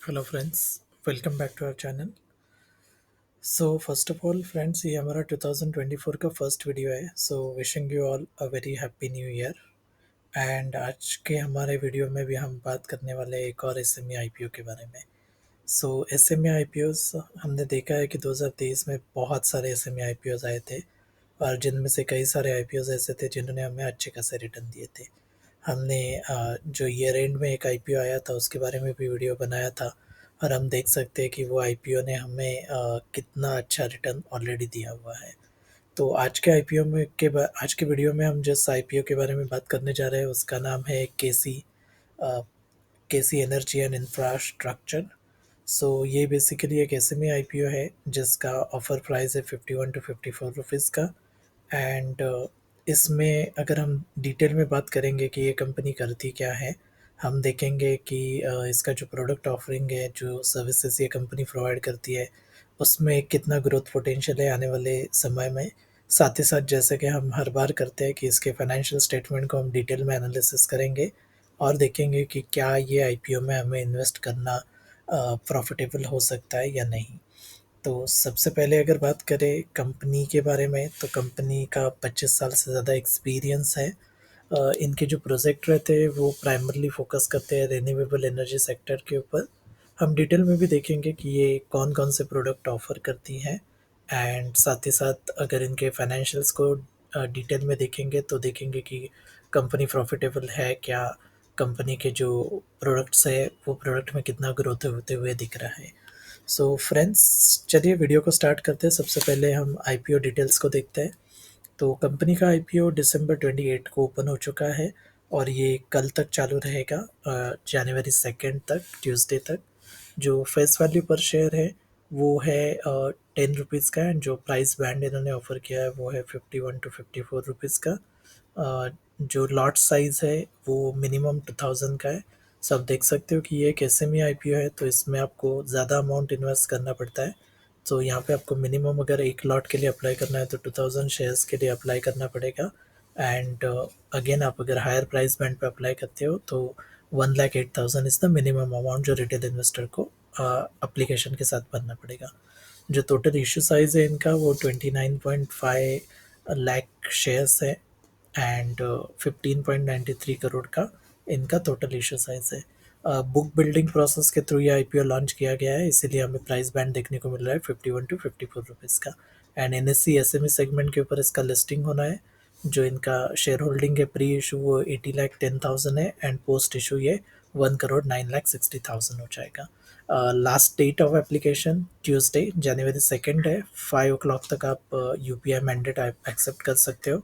Hello friends, welcome back to our channel. So first of all friends, ये हमारा 2024 का first video है। So wishing you all a very happy new year. And आज के हमारे video में भी हम बात करने वाले हैं एक और एसएमई आईपीओ के बारे में। सो एसएमई आईपीओस हमने देखा है कि 2023 में बहुत सारे एसएमई आईपीओस आए थे, और जिनमें से कई सारे आईपीओस ऐसे थे जिन्होंने हमें अच्छे खासे रिटर्न दिए थे। हमने जो ईयर एंड में एक आईपीओ आया था उसके बारे में भी वीडियो बनाया था, और हम देख सकते हैं कि वो आईपीओ ने हमें कितना अच्छा रिटर्न ऑलरेडी दिया हुआ है। तो आज के आईपीओ में आज के वीडियो में हम जिस आईपीओ के बारे में बात करने जा रहे हैं उसका नाम है केसी एनर्जी एंड इंफ्रास्ट्रक्चर। सो ये बेसिकली एक एसएमई आईपीओ है जिसका ऑफर प्राइस है 51 to 54 रुपीज़ का। एंड इसमें अगर हम डिटेल में बात करेंगे कि ये कंपनी करती क्या है, हम देखेंगे कि इसका जो प्रोडक्ट ऑफरिंग है, जो सर्विसेज ये कंपनी प्रोवाइड करती है, उसमें कितना ग्रोथ पोटेंशियल है आने वाले समय में। साथ ही साथ जैसे कि हम हर बार करते हैं कि इसके फाइनेंशियल स्टेटमेंट को हम डिटेल में एनालिसिस करेंगे और देखेंगे कि क्या ये आईपीओ में हमें इन्वेस्ट करना प्रॉफिटेबल हो सकता है या नहीं। तो सबसे पहले अगर बात करें कंपनी के बारे में, तो कंपनी का 25 साल से ज़्यादा एक्सपीरियंस है। इनके जो प्रोजेक्ट रहते हैं वो प्राइमरली फोकस करते हैं रिन्यूएबल एनर्जी सेक्टर के ऊपर। हम डिटेल में भी देखेंगे कि ये कौन कौन से प्रोडक्ट ऑफर करती हैं। एंड साथ ही साथ अगर इनके फाइनेंशियल्स को डिटेल में देखेंगे तो देखेंगे कि कंपनी प्रॉफिटेबल है क्या, कंपनी के जो प्रोडक्ट्स है वो प्रोडक्ट में कितना ग्रोथ होते हुए दिख रहा है। सो फ्रेंड्स, चलिए वीडियो को स्टार्ट करते हैं। सबसे पहले हम आईपीओ डिटेल्स को देखते हैं। तो कंपनी का आईपीओ दिसंबर 28 को ओपन हो चुका है, और ये कल तक चालू रहेगा, जनवरी 2 तक, ट्यूसडे तक। जो फेस वैल्यू पर शेयर है वो है 10 रुपीज़ का, एंड जो प्राइस बैंड इन्होंने ऑफर किया है वो है 51 to 54 रुपीज़ का। जो लॉट साइज़ है वो मिनिमम 2000 का है। सो आप देख सकते हो कि ये एक एसएमई आईपीओ है, तो इसमें आपको ज़्यादा अमाउंट इन्वेस्ट करना पड़ता है। तो यहाँ पे आपको मिनिमम अगर एक लॉट के लिए अप्लाई करना है तो 2000 शेयर्स के लिए अप्लाई करना पड़ेगा। एंड अगेन आप अगर हायर प्राइस बैंड पे अप्लाई करते हो तो 1,08,000 इज़ द मिनिमम अमाउंट जो रिटेल इन्वेस्टर को अप्लीकेशन के साथ भरना पड़ेगा। जो टोटल इशू साइज़ है इनका वो 29.5 लाख शेयर्स है, एंड 15.93 करोड़ का इनका टोटल इशू साइज है। बुक बिल्डिंग प्रोसेस के थ्रू ये आईपीओ लॉन्च किया गया है, इसीलिए हमें प्राइस बैंड देखने को मिल रहा है 51 to 54 रुपीज़ का। एंड एनएससी एसएमई सेगमेंट के ऊपर इसका लिस्टिंग होना है। जो इनका शेयर होल्डिंग है प्री इशू वो 80,10,000 है, एंड पोस्ट इशू ये 1,09,60,000 हो जाएगा। Last date of application Tuesday जनवरी 2 है, 5 o'clock तक आप यूपीआई मैंडेट एक्सेप्ट कर सकते हो।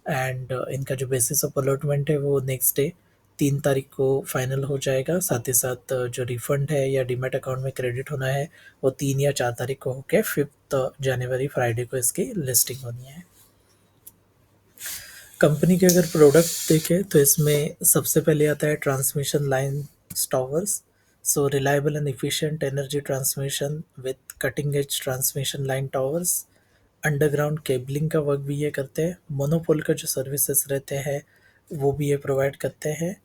एंड इनका जो बेसिस ऑफ अलॉटमेंट है वो नेक्स्ट डे 3 तारीख को फाइनल हो जाएगा। साथ ही साथ जो रिफंड है या डीमैट अकाउंट में क्रेडिट होना है वो 3 या 4 तारीख को होके 5 जनवरी फ्राइडे को इसकी लिस्टिंग होनी है। कंपनी के अगर प्रोडक्ट देखें तो इसमें सबसे पहले आता है transmission line towers. So reliable and efficient energy transmission with cutting edge transmission line towers. Underground cabling का वर्क भी ये करते हैं। मोनोपोल का जो सर्विसेज रहते हैं वो भी ये प्रोवाइड करते हैं।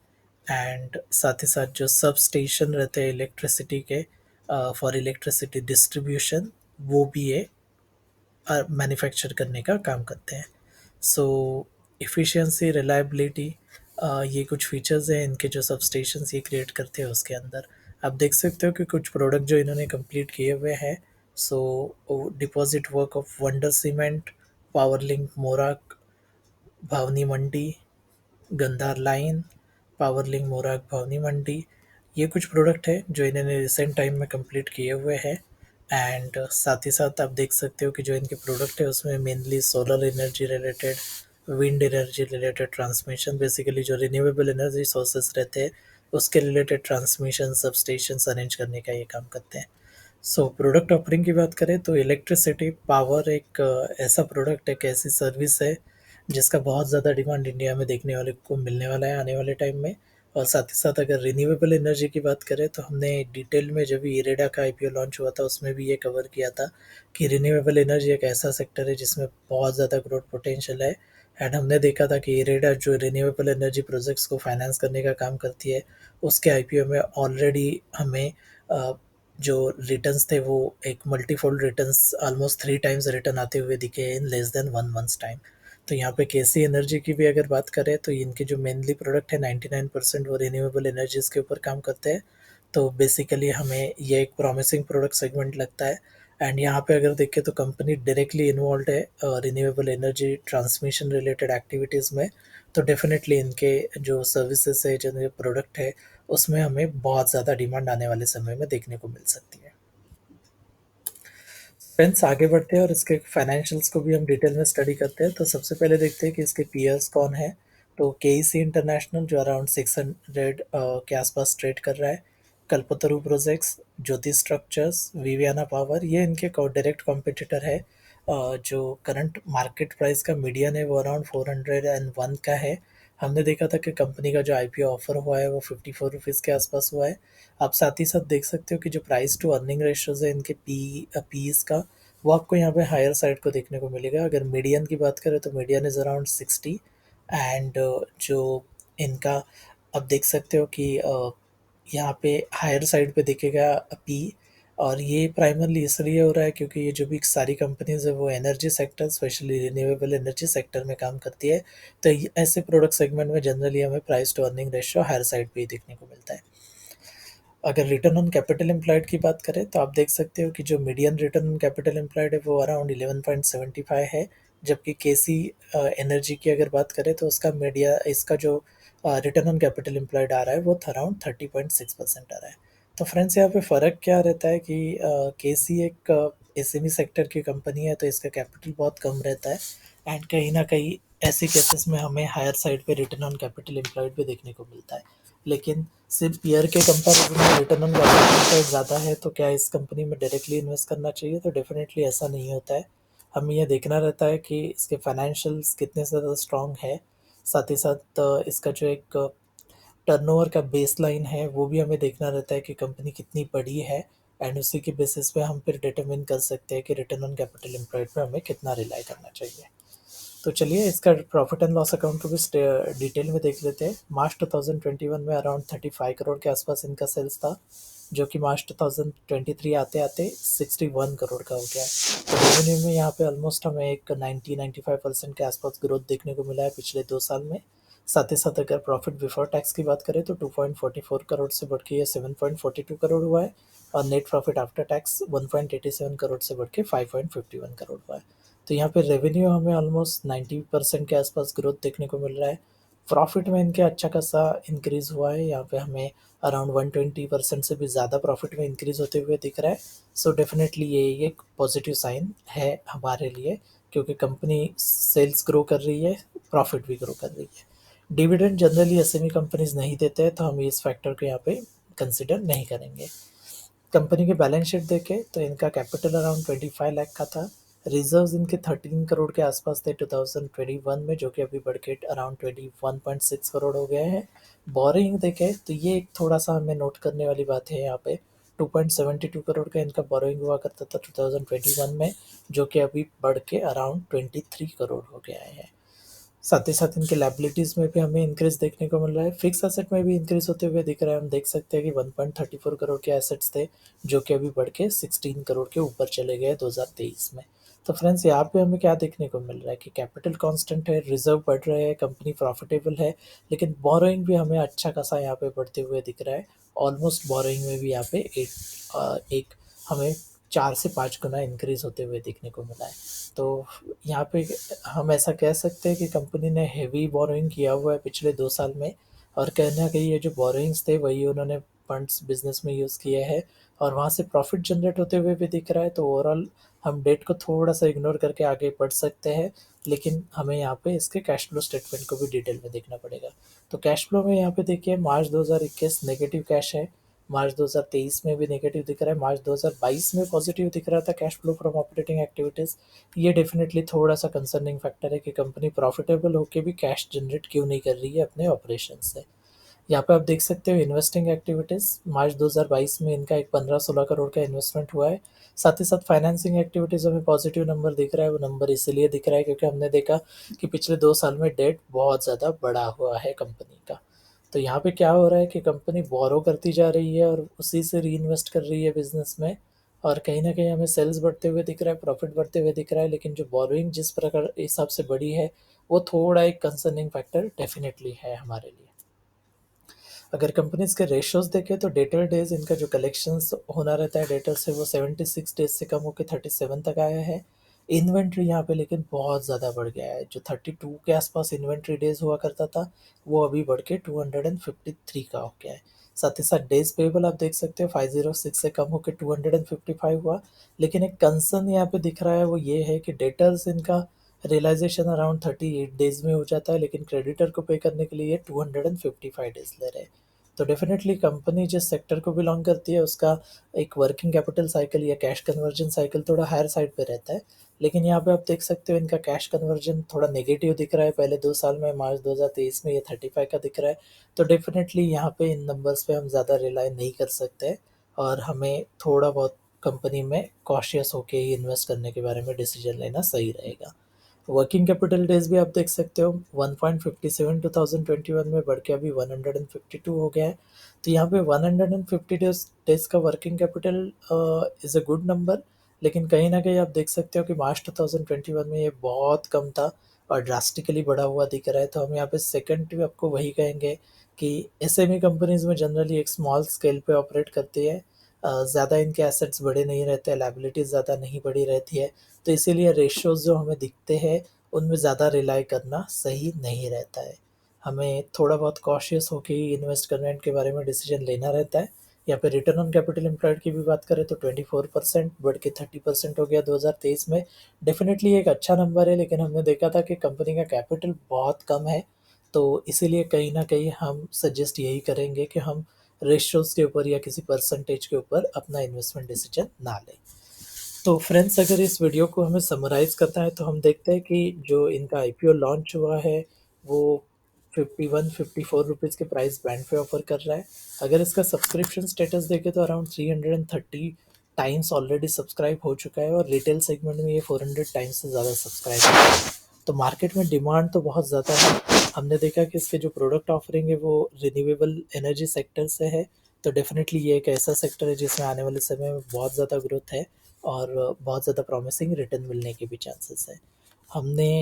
एंड साथ ही साथ जो सब स्टेशन रहते हैं इलेक्ट्रिसिटी के, फॉर इलेक्ट्रिसिटी डिस्ट्रीब्यूशन, वो भी ये मैन्युफैक्चर करने का काम करते हैं। सो एफिशिएंसी, रिलायबिलिटी, ये कुछ फीचर्स हैं इनके जो सब स्टेशन ये क्रिएट करते हैं उसके अंदर। आप देख सकते हो कि कुछ प्रोडक्ट जो इन्होंने कंप्लीट किए हुए हैं। So deposit work of wonder cement, power link मोराक Bhawani Mandi, Gandhar line, power link मोराक भावनी मंडी, ये कुछ प्रोडक्ट है जो इन्होंने रिसेंट टाइम में कंप्लीट किए हुए हैं। एंड साथ ही साथ आप देख सकते हो कि जो इनके प्रोडक्ट है उसमें mainly solar energy related, wind energy related transmission, basically जो रिन्यूएबल एनर्जी सोर्सेस रहते हैं उसके related transmission sub station arrange करने का ये काम करते हैं। सो प्रोडक्ट ऑफरिंग की बात करें तो इलेक्ट्रिसिटी पावर एक ऐसा प्रोडक्ट, एक ऐसी सर्विस है जिसका बहुत ज़्यादा डिमांड इंडिया में देखने वाले को मिलने वाला है आने वाले टाइम में। और साथ ही साथ अगर रिन्यूएबल एनर्जी की बात करें तो हमने डिटेल में जब इरेडा का आईपीओ लॉन्च हुआ था उसमें भी ये कवर किया था कि रिन्यूएबल एनर्जी एक ऐसा सेक्टर है जिसमें बहुत ज़्यादा ग्रोथ पोटेंशियल है। एंड हमने देखा था कि इरेडा जो रिन्यूएबल एनर्जी प्रोजेक्ट्स को फाइनेंस करने का काम करती है, उसके आईपीओ में ऑलरेडी हमें अ, जो रिटर्न्स थे वो एक multifold returns almost 3 times return आते हुए दिखे in less than 1 months time. तो यहाँ पे केसी एनर्जी की भी अगर बात करें तो इनके जो मेनली प्रोडक्ट है 99% वो रिन्यूएबल एनर्जीज के ऊपर काम करते हैं। तो बेसिकली हमें ये एक प्रॉमिसिंग प्रोडक्ट सेगमेंट लगता है। एंड यहाँ पे अगर देखें तो कंपनी डायरेक्टली इन्वॉल्व है renewable energy transmission related activities में। तो डेफिनेटली इनके जो सर्विसेज है, जो प्रोडक्ट है, उसमें हमें बहुत ज़्यादा डिमांड आने वाले समय में देखने को मिल सकती है। फ्रेंड्स, आगे बढ़ते हैं और इसके फाइनेंशियल्स को भी हम डिटेल में स्टडी करते हैं। तो सबसे पहले देखते हैं कि इसके पीयर्स कौन है। तो केईसी इंटरनेशनल जो अराउंड 600 के आसपास ट्रेड कर रहा है। कल्पतरु प्रोजेक्ट्स, ज्योति स्ट्रक्चर्स, विवियाना पावर, ये इनके डायरेक्ट कॉम्पिटिटर है। जो करंट मार्केट प्राइस का मीडियन है वो अराउंड 401 का है। हमने देखा था कि कंपनी का जो आईपीओ ऑफर हुआ है वो 54 रुपीज़ के आसपास हुआ है। आप साथ ही साथ देख सकते हो कि जो प्राइस टू अर्निंग रेशियोज है इनके पीस का, वो आपको यहाँ पे हायर साइड को देखने को मिलेगा। अगर मीडियन की बात करें तो मीडियन इज़ अराउंड 60। एंड जो इनका, अब देख सकते हो कि यहाँ पे हायर साइड पे दिखेगा पी। और ये प्राइमरली इसलिए हो रहा है क्योंकि ये जो भी सारी कंपनीज है वो energy sector, specially renewable energy sector में काम करती है। तो ऐसे प्रोडक्ट सेगमेंट में जनरली हमें price to earning ratio higher side पे ही देखने को मिलता है। अगर रिटर्न ऑन कैपिटल एम्प्लॉयड की बात करें तो आप देख सकते हो कि जो median return on capital employed है वो अराउंड 11.75 है। जबकि केसी एनर्जी की अगर बात करें तो उसका मीडिया इसका जो रिटर्न ऑन कैपिटल एम्प्लॉयड आ रहा है वो अराउंड 30.6% आ रहा है। तो फ्रेंड्स, यहाँ पे फ़र्क क्या रहता है कि केसी एक एसएमई सेक्टर की कंपनी है तो इसका कैपिटल बहुत कम रहता है। एंड कहीं ना कहीं ऐसे केसेस में हमें हायर साइड पे रिटर्न ऑन कैपिटल एम्प्लॉयड भी देखने को मिलता है। लेकिन सिर्फ पीयर के कंपैरिजन में रिटर्न ऑन कैपिटल एम्प्लॉयड ज़्यादा है तो क्या इस कंपनी में डायरेक्टली इन्वेस्ट करना चाहिए? तो डेफिनेटली ऐसा नहीं होता है। हमें यह देखना रहता है कि इसके फाइनेंशियल्स कितने ज़्यादा स्ट्रॉन्ग है। साथ ही साथ इसका जो एक टर्नओवर का बेसलाइन है वो भी हमें देखना रहता है कि कंपनी कितनी बड़ी है। एंड उसी के बेसिस पे हम फिर डिटरमिन कर सकते हैं कि रिटर्न ऑन कैपिटल एम्प्लॉयड पे हमें कितना रिलाई करना चाहिए। तो चलिए इसका प्रॉफिट एंड लॉस अकाउंट को भी डिटेल में देख लेते हैं। मार्च 2021 में अराउंड 35 करोड़ के आसपास इनका सेल्स था, जो कि मार्च 2023 आते आते 61 करोड़ का हो गया है। तो रेवेन्यू में यहाँ पे ऑलमोस्ट हमें एक 90-95% के आसपास ग्रोथ देखने को मिला है पिछले 2 साल में। साथ ही साथ अगर प्रॉफिट बिफोर टैक्स की बात करें तो 2.44 करोड़ से बढ़ के ये 7.42 करोड़ हुआ है। और net profit after tax 1.87 crore से बढ़ के 5.51 करोड़ हुआ है। तो यहाँ पे रेवेन्यू हमें ऑलमोस्ट 90% के आसपास ग्रोथ देखने को मिल रहा है। प्रॉफिट में इनके अच्छा खासा इंक्रीज हुआ है, यहाँ पे हमें अराउंड 120% से भी ज़्यादा प्रॉफिट में इंक्रीज होते हुए दिख रहा है। सो डेफिनेटली ये एक पॉजिटिव साइन है हमारे लिए, क्योंकि कंपनी सेल्स ग्रो कर रही है, प्रॉफिट भी ग्रो कर रही है। डिविडेंड जनरली एसएमई कंपनीज नहीं देते हैं तो हम इस फैक्टर को यहाँ पे कंसिडर नहीं करेंगे। कंपनी के बैलेंस शीट देखें तो इनका कैपिटल अराउंड 25 लाख का था। रिजर्व्स इनके 13 करोड़ के आसपास थे 2021 में, जो कि अभी बढ़ के अराउंड 21.6 करोड़ हो गए हैं। बोरिंग देखें तो ये एक थोड़ा सा हमें नोट करने वाली बात है यहाँ पे। 2.72 करोड़ का इनका बोरोइंग हुआ करता था 2021 में, जो कि अभी बढ़ के अराउंड 23 करोड़ हो गया है। साथ ही साथ इनके लाइबिलिटीज़ में भी हमें इंक्रीज देखने को मिल रहा है। फिक्स एसेट में भी इंक्रीज होते हुए दिख रहा है। हम देख सकते हैं कि 1.34 करोड़ के एसेट्स थे, जो कि अभी बढ़ के 16 करोड़ के ऊपर चले गए 2023 में। तो फ्रेंड्स, यहाँ पे हमें क्या देखने को मिल रहा है कि कैपिटल कांस्टेंट है, रिजर्व बढ़ रहे हैं, कंपनी प्रॉफिटेबल है, लेकिन बोरोइंग भी हमें अच्छा खासा यहाँ पे बढ़ते हुए दिख रहा है। ऑलमोस्ट बोरोइंग में भी यहाँ पे एक हमें 4 से 5 गुना इंक्रीज होते हुए देखने को मिला है। तो यहाँ पे हम ऐसा कह सकते हैं कि कंपनी ने हेवी बोरोइंग किया हुआ है पिछले 2 साल में। और कहना कहीं ये जो बोरोइंग्स थे वही उन्होंने फंड्स बिजनेस में यूज़ किए हैं, और वहाँ से प्रॉफिट जनरेट होते हुए भी दिख रहा है। तो ओवरऑल हम डेट को थोड़ा सा इग्नोर करके आगे बढ़ सकते हैं, लेकिन हमें यहाँ पे इसके कैश फ्लो स्टेटमेंट को भी डिटेल में देखना पड़ेगा। तो कैश फ्लो में यहाँ पे देखिए मार्च 2021 नेगेटिव कैश है, मार्च 2023 में भी नेगेटिव दिख रहा है, मार्च 2022 में पॉजिटिव दिख रहा था cash flow from operating activities. ये डेफिनेटली थोड़ा सा कंसर्निंग फैक्टर है कि कंपनी प्रॉफिटेबल होकर भी कैश जनरेट क्यों नहीं कर रही है अपने ऑपरेशन से। यहाँ पे आप देख सकते हो इन्वेस्टिंग एक्टिविटीज़ मार्च 2022 में इनका एक 15-16 करोड़ का इन्वेस्टमेंट हुआ है। साथ ही साथ फाइनेंसिंग एक्टिविटीज़ में पॉजिटिव नंबर दिख रहा है। वो नंबर इसीलिए दिख रहा है क्योंकि हमने देखा कि पिछले 2 साल में डेट बहुत ज़्यादा बढ़ा हुआ है कंपनी का। तो यहाँ पे क्या हो रहा है कि कंपनी बोरो करती जा रही है और उसी से री इन्वेस्ट कर रही है बिजनेस में। और कहीं ना कहीं हमें सेल्स बढ़ते हुए दिख रहा है, प्रॉफिट बढ़ते हुए दिख रहा है, लेकिन जो बोरोइंग जिस प्रकार हिसाब से बढ़ी है वो थोड़ा एक कंसर्निंग फैक्टर डेफिनेटली है हमारे लिए। अगर कंपनीज के रेशियोज देखें तो डेटर डेज इनका जो कलेक्शंस होना रहता है डेटर से वो 76 डेज से कम होकर 37 तक आया है। इन्वेंट्री यहाँ पे लेकिन बहुत ज़्यादा बढ़ गया है, जो 32 के आसपास इन्वेंट्री डेज हुआ करता था वो अभी बढ़ के 253 का हो गया है। साथ ही साथ डेज पेबल आप देख सकते हो 506 से कम होकर 255 हुआ। लेकिन एक कंसर्न यहाँ पे दिख रहा है वो ये है कि डेटर्स इनका रियलाइजेशन अराउंड 38 डेज में हो जाता है, लेकिन क्रेडिटर को पे करने के लिए ये 255 डेज ले रहे हैं। तो डेफिनेटली कंपनी जिस सेक्टर को बिलोंग करती है उसका एक वर्किंग कैपिटल साइकिल या कैश कन्वर्जन साइकिल थोड़ा हायर साइड पे रहता है। लेकिन यहाँ पे आप देख सकते हो इनका कैश कन्वर्जन थोड़ा नेगेटिव दिख रहा है। पहले 2 साल में मार्च 2023 में ये 35 का दिख रहा है। तो डेफिनेटली यहाँ पे इन नंबर्स पे हम ज़्यादा रिलाई नहीं कर सकते और हमें थोड़ा बहुत कंपनी में कॉशियस होके ही इन्वेस्ट करने के बारे में डिसीजन लेना सही रहेगा। वर्किंग कैपिटल डेज भी आप देख सकते हो 1.57 2021 में बढ़ के अभी 152 हो गया है। तो यहाँ पे 150 डेज का working capital is a good number. लेकिन कहीं ना कहीं आप देख सकते हो कि मार्च 2021 में ये बहुत कम था और ड्रास्टिकली बढ़ा हुआ दिख रहा है। तो हम यहाँ पे सेकंड भी आपको वही कहेंगे कि एसएमई कंपनीज में जनरली एक स्मॉल स्केल पे ऑपरेट करती है। ज़्यादा इनके एसेट्स बड़े नहीं रहते, लाइबिलिटीज़ ज़्यादा नहीं बड़ी रहती है। तो इसीलिए रेशियोज़ जो हमें दिखते हैं उनमें ज़्यादा रिलाई करना सही नहीं रहता है। हमें थोड़ा बहुत कॉशियस होकर ही इन्वेस्टमेंट के बारे में डिसीजन लेना रहता है। यहाँ पे रिटर्न ऑन कैपिटल एम्प्लॉयड की भी बात करें तो 24% बढ़ के 30% हो गया 2023 में। डेफिनेटली एक अच्छा नंबर है, लेकिन हमने देखा था कि कंपनी का कैपिटल बहुत कम है। तो इसीलिए कहीं ना कहीं हम सजेस्ट यही करेंगे कि हम रेशियोज़ के ऊपर या किसी परसेंटेज के ऊपर अपना इन्वेस्टमेंट डिसीजन ना लें। तो फ्रेंड्स अगर इस वीडियो को हमें समराइज़ करना है तो हम देखते हैं कि जो इनका आईपीओ लॉन्च हुआ है वो 51-54 रुपीज़ के प्राइस बैंड पे ऑफर कर रहा है। अगर इसका सब्सक्रिप्शन स्टेटस देखें तो अराउंड 330 टाइम्स ऑलरेडी सब्सक्राइब हो चुका है और रिटेल सेगमेंट में ये 400 टाइम्स से ज़्यादा सब्सक्राइब है। तो मार्केट में डिमांड तो बहुत ज़्यादा है। हमने देखा कि इसके जो प्रोडक्ट ऑफरिंग है वो रिन्यूएबल एनर्जी सेक्टर से है। तो डेफिनेटली ये एक ऐसा सेक्टर है जिसमें आने वाले समय में बहुत ज़्यादा ग्रोथ है और बहुत ज़्यादा प्रॉमिसिंग रिटर्न मिलने के भी चांसेस है। हमने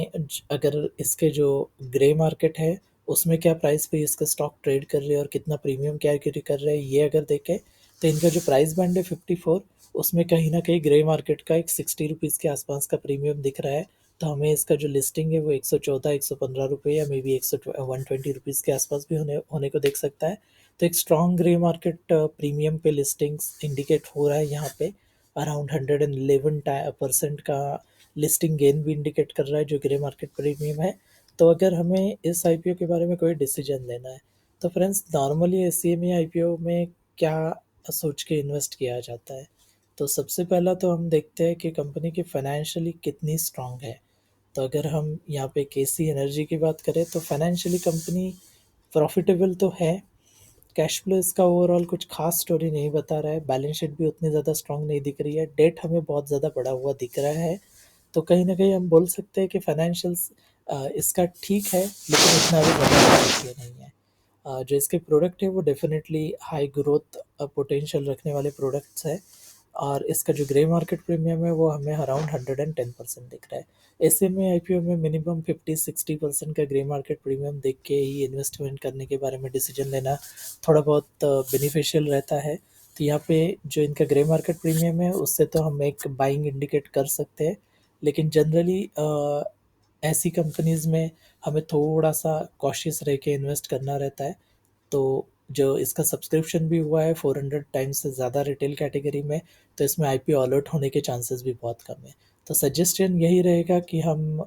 अगर इसके जो ग्रे मार्केट है उसमें क्या प्राइस पे इसका स्टॉक ट्रेड कर रहे हैं और कितना प्रीमियम क्या कर रहे हैं ये अगर देखें तो इनका जो प्राइस बैंड है 54, उसमें कहीं ना कहीं ग्रे मार्केट का एक 60 रुपीज़ के आसपास का प्रीमियम दिख रहा है। तो हमें इसका जो लिस्टिंग है वो 114-115 रुपये या मे बी 120 रुपीज़ के आसपास भी होने होने को देख सकता है। तो एक स्ट्रॉन्ग ग्रे मार्केट प्रीमियम पे लिस्टिंग्स इंडिकेट हो रहा है यहाँ पे। अराउंड 111% का लिस्टिंग गेन भी इंडिकेट कर रहा है जो ग्रे मार्केट प्रीमियम है। तो अगर हमें इस आईपीओ के बारे में कोई डिसीजन लेना है तो फ्रेंड्स नॉर्मली एसीएमई आईपीओ में क्या सोच के इन्वेस्ट किया जाता है। तो सबसे पहला तो हम देखते हैं कि कंपनी की फाइनेंशियली कितनी स्ट्रांग है। तो अगर हम यहाँ पे केसी एनर्जी की बात करें तो फाइनेंशियली कंपनी प्रॉफिटेबल तो है। कैश फ्लो इसका ओवरऑल कुछ खास स्टोरी नहीं बता रहा है, बैलेंस शीट भी उतनी ज़्यादा स्ट्रांग नहीं दिख रही है, डेट हमें बहुत ज़्यादा बढ़ा हुआ दिख रहा है। तो कहीं ना कहीं हम बोल सकते हैं कि फाइनेंशियल्स इसका ठीक है लेकिन इतना भी ज़्यादा ठीक नहीं है। जो इसके प्रोडक्ट है वो डेफिनेटली हाई ग्रोथ पोटेंशियल रखने वाले प्रोडक्ट्स है। और इसका जो ग्रे मार्केट प्रीमियम है वो हमें अराउंड 110% दिख रहा है। ऐसे में आईपीओ में मिनिमम 50-60% का ग्रे मार्केट प्रीमियम देख के ही इन्वेस्टमेंट करने के बारे में डिसीजन लेना थोड़ा बहुत बेनिफिशियल रहता है। तो यहाँ पे जो इनका ग्रे मार्केट प्रीमियम है उससे तो हम एक बाइंग इंडिकेट कर सकते हैं। लेकिन जनरली ऐसी कंपनीज़ में हमें थोड़ा सा कॉशियस रह के इन्वेस्ट करना रहता है। तो जो इसका सब्सक्रिप्शन भी हुआ है 400 टाइम्स से ज़्यादा रिटेल कैटेगरी में, तो इसमें आईपीओ अलर्ट होने के चांसेस भी बहुत कम है। तो सजेशन यही रहेगा कि हम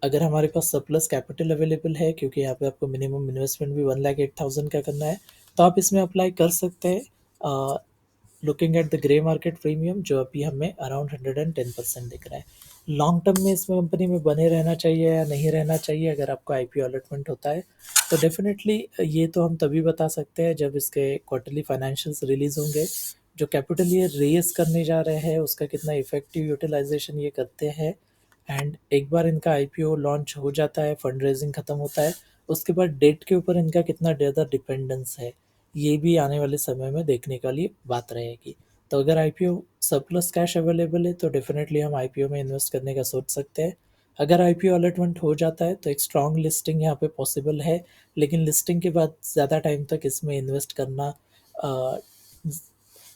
अगर हमारे पास सरप्लस कैपिटल अवेलेबल है, क्योंकि यहाँ पे आपको मिनिमम इन्वेस्टमेंट भी 1,08,000 का करना है, तो आप इसमें अप्लाई कर सकते हैं looking at the grey market premium जो अभी हमें अराउंड 110% दिख रहा है। लॉन्ग टर्म में इस कंपनी में बने रहना चाहिए या नहीं रहना चाहिए अगर आपको आईपीओ अलॉटमेंट होता है, तो डेफिनेटली ये तो हम तभी बता सकते हैं जब इसके क्वार्टरली फाइनेंशियल्स रिलीज होंगे। जो कैपिटल ये रेज करने जा रहे हैं उसका कितना इफेक्टिव यूटिलाइजेशन ये करते हैं, एंड एक बार इनका आईपीओ लॉन्च हो जाता है, फंड रेजिंग खत्म होता है, उसके बाद डेट के ऊपर इनका कितना ज़्यादा डिपेंडेंस है, ये भी आने वाले समय में देखने के लिए बात रहेगी। तो अगर आईपीओ सरप्लस कैश अवेलेबल है तो डेफिनेटली हम आईपीओ में इन्वेस्ट करने का सोच सकते हैं। अगर आईपीओ अलॉटमेंट हो जाता है तो एक स्ट्रॉन्ग लिस्टिंग यहाँ पे पॉसिबल है, लेकिन लिस्टिंग के बाद ज़्यादा टाइम तक इसमें इन्वेस्ट करना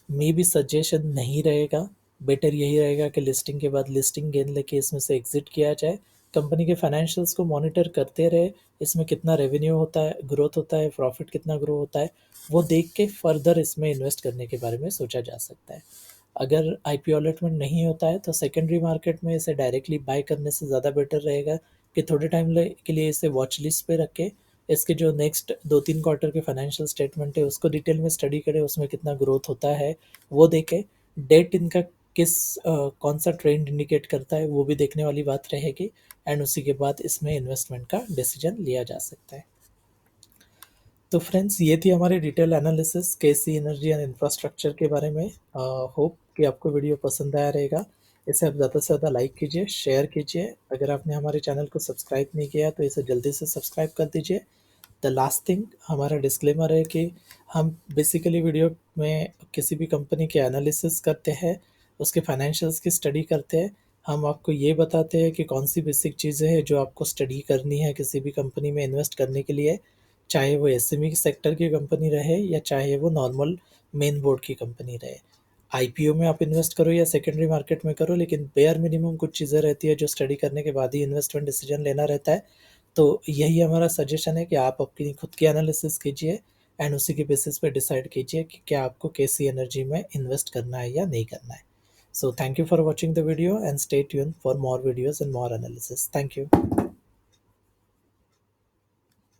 मे भी सजेशन नहीं रहेगा। बेटर यही रहेगा कि लिस्टिंग के बाद लिस्टिंग गेन लेके इसमें से एग्जिट किया जाए, कंपनी के फाइनेंशियल्स को मॉनिटर करते रहे, इसमें कितना रेवेन्यू होता है, ग्रोथ होता है, प्रॉफिट कितना ग्रो होता है, वो देख के फर्दर इसमें इन्वेस्ट करने के बारे में सोचा जा सकता है। अगर आईपीओ अलॉटमेंट नहीं होता है तो सेकेंडरी मार्केट में इसे डायरेक्टली बाय करने से ज़्यादा बेटर रहेगा कि थोड़े टाइम के लिए इसे वॉच लिस्ट पे रखें, इसके जो नेक्स्ट 2-3 क्वार्टर के फाइनेंशियल स्टेटमेंट है उसको डिटेल में स्टडी करें, उसमें कितना ग्रोथ होता है वो देखें, डेट इनका किस कौन सा ट्रेंड इंडिकेट करता है वो भी देखने वाली बात रहेगी, एंड उसी के बाद इसमें इन्वेस्टमेंट का डिसीजन लिया जा सकता है। तो फ्रेंड्स ये थी हमारी detail analysis KC energy and infrastructure के बारे में। होप कि आपको वीडियो पसंद आया रहेगा। इसे आप ज़्यादा से ज़्यादा लाइक कीजिए, शेयर कीजिए। अगर आपने हमारे चैनल को सब्सक्राइब नहीं किया तो इसे जल्दी से सब्सक्राइब कर दीजिए। द लास्ट थिंग हमारा डिस्क्लेमर है कि हम बेसिकली वीडियो में किसी भी कंपनी के एनालिसिस करते हैं, उसके फाइनेंशियल्स की स्टडी करते हैं। हम आपको ये बताते हैं कि कौन सी बेसिक चीज़ें हैं जो आपको स्टडी करनी है किसी भी कंपनी में इन्वेस्ट करने के लिए, चाहे वो एसएमई सेक्टर की कंपनी रहे या चाहे वो नॉर्मल मेन बोर्ड की कंपनी रहे। आईपीओ में आप इन्वेस्ट करो या सेकेंडरी मार्केट में करो, लेकिन बेयर मिनिमम कुछ चीज़ें रहती है जो स्टडी करने के बाद ही इन्वेस्टमेंट डिसीजन लेना रहता है। तो यही हमारा सजेशन है कि आप अपनी खुद की एनालिसिस कीजिए एंड उसी के बेसिस पे डिसाइड कीजिए कि क्या आपको केसी एनर्जी में इन्वेस्ट करना है या नहीं करना है। So thank you for watching the video and stay tune for more videos and more analysis. Thank you.